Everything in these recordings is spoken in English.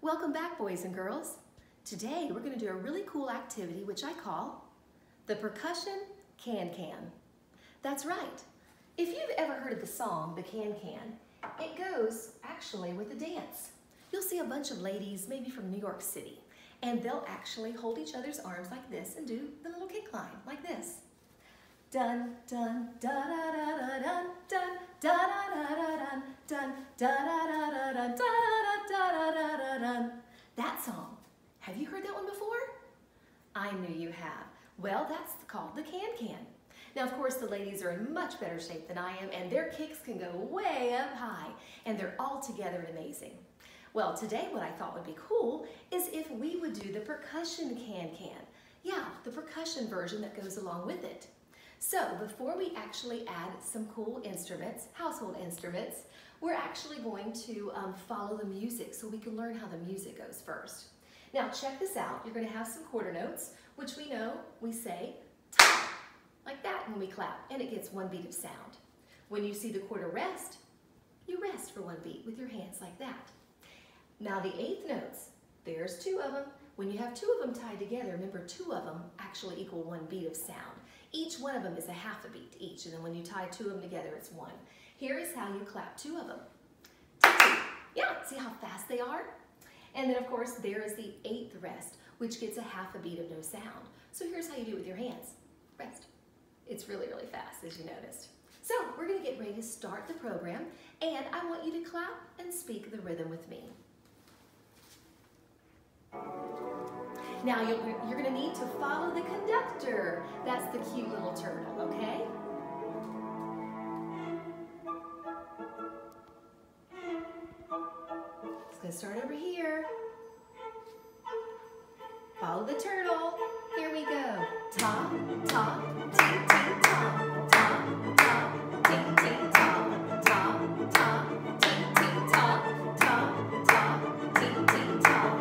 Welcome back, boys and girls. Today we're going to do a really cool activity which I call the Percussion Can-Can. That's right. If you've ever heard of the song, the Can-Can, it goes actually with a dance. You'll see a bunch of ladies, maybe from New York City, and they'll actually hold each other's arms like this and do the little kick line like this. Dun dun da da da da dun dun da da da da dun dun da da da da dun da da da da da dun. That song. Have you heard that one before? I knew you have. Well, that's called the Can-Can. Now, of course, the ladies are in much better shape than I am, and their kicks can go way up high, and they're all together and amazing. Well, today what I thought would be cool is if we would do the Percussion Can-Can. Yeah, the percussion version that goes along with it. So before we actually add some cool instruments, household instruments, we're actually going to follow the music so we can learn how the music goes first. Now check this out. You're going to have some quarter notes, which we know we say ta, like that when we clap, and it gets one beat of sound. When you see the quarter rest, you rest for one beat with your hands like that. Now the eighth notes, there's two of them. When you have two of them tied together, remember two of them actually equal one beat of sound. Each one of them is a half a beat each, and then when you tie two of them together, it's one. Here is how you clap two of them. Yeah, see how fast they are? And then of course, there is the eighth rest, which gets a half a beat of no sound. So here's how you do it with your hands. Rest. It's really, really fast, as you noticed. So we're gonna get ready to start the program, and I want you to clap and speak the rhythm with me. Now you're going to need to follow the conductor. That's the cute little turtle, okay? It's going to start over here. Follow the turtle. Here we go. Ta, ta, ting, ting, ta, ta, ta, ting, ting, ta, ta, ta, ting, ting, ta, ta, ta, ting, ting, ta.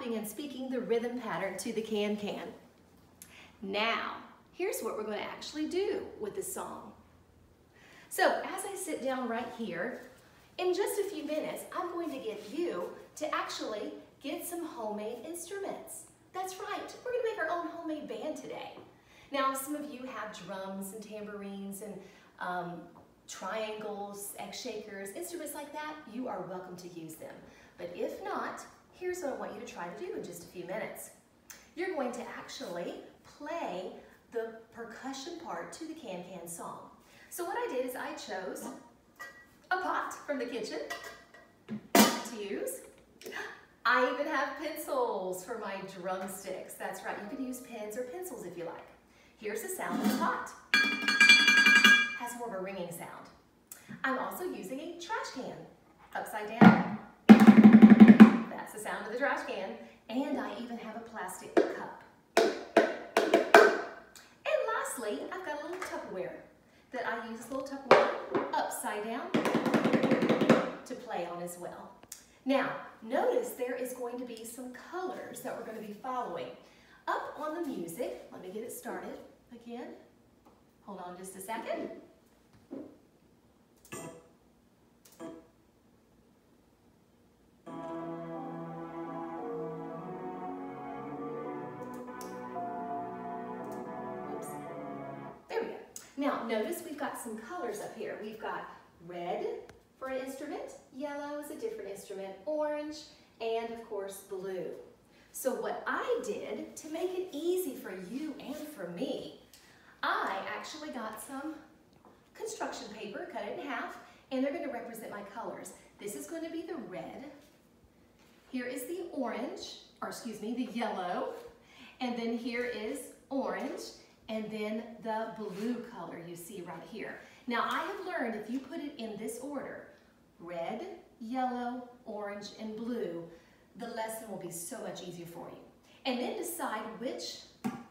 And speaking the rhythm pattern to the Can-Can. Now, here's what we're going to actually do with this song. So, as I sit down right here, in just a few minutes, I'm going to get you to actually get some homemade instruments. That's right, we're going to make our own homemade band today. Now, some of you have drums and tambourines and triangles, egg shakers, instruments like that. You are welcome to use them. But if not, here's what I want you to try to do in just a few minutes. You're going to actually play the percussion part to the Can-Can song. So what I did is I chose a pot from the kitchen to use. I even have pencils for my drumsticks. That's right, you can use pens or pencils if you like. Here's the sound of the pot. Has more of a ringing sound. I'm also using a trash can, upside down. That's the sound of the trash can. And I even have a plastic cup. lastly, I've got a little Tupperware that I use, a little Tupperware upside down to play on as well. Now, notice there is going to be some colors that we're going to be following. Up on the music, let me get it started again. Hold on just a second. Oops. There we go. Now, notice we've got some colors up here. We've got red for an instrument, yellow is a different instrument, orange, and of course blue. So what I did to make it easy for you and for me, I actually got some construction paper, cut it in half, and they're going to represent my colors. This is going to be the red. Here is the orange, or excuse me, the yellow, and then here is orange, and then the blue color you see right here. Now I have learned if you put it in this order, red, yellow, orange, and blue, the lesson will be so much easier for you. And then decide which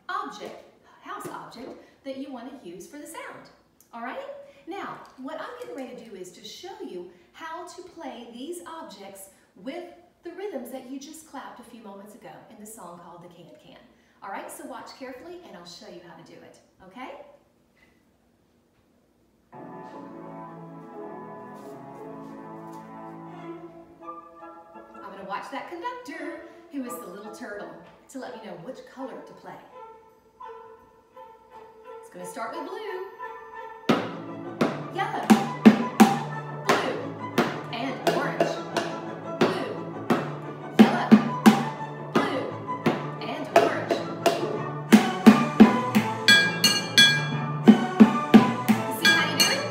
object, house object, that you want to use for the sound. All right? Now, what I'm getting ready to do is to show you how to play these objects with the rhythms that you just clapped a few moments ago in the song called the Can-Can. All right, so watch carefully and I'll show you how to do it, okay? I'm going to watch that conductor, who is the little turtle, to let me know which color to play. It's going to start with blue, yellow, blue, and orange. Blue, yellow, blue, and orange. See how you do it?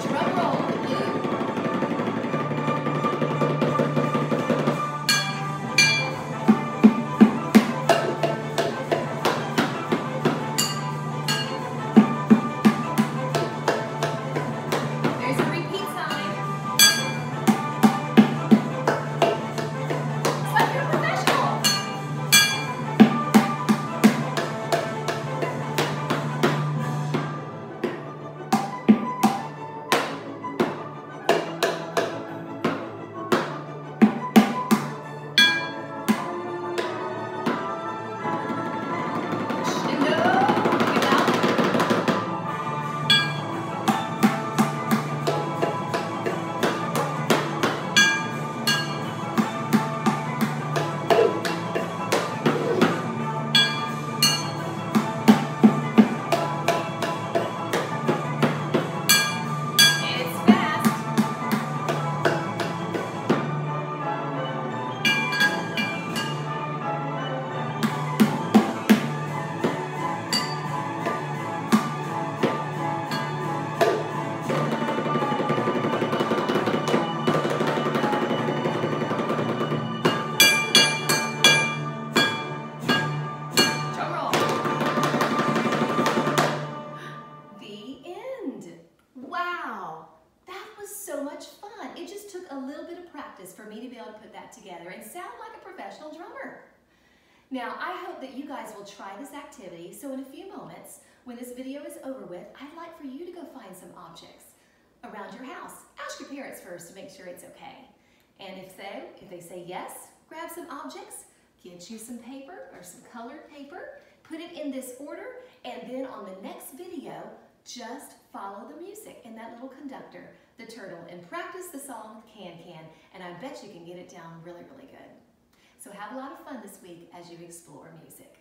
Drum roll, blue. There's a repeat sign. It's like you're a professional. And go. Get out. It's fast. Drum roll. The end. Wow, that was so much fun. It just took a little bit of practice for me to be able to put that together and sound like a professional drummer. Now, I hope that you guys will try this activity, so in a few moments, when this video is over with, I'd like for you to go find some objects around your house. Ask your parents first to make sure it's okay. And if they say yes, grab some objects, get you some paper or some colored paper, put it in this order, and then on the next video, just follow the music in that little conductor, the turtle, and practice the song Can-Can, and I bet you can get it down really, really good. So have a lot of fun this week as you explore music.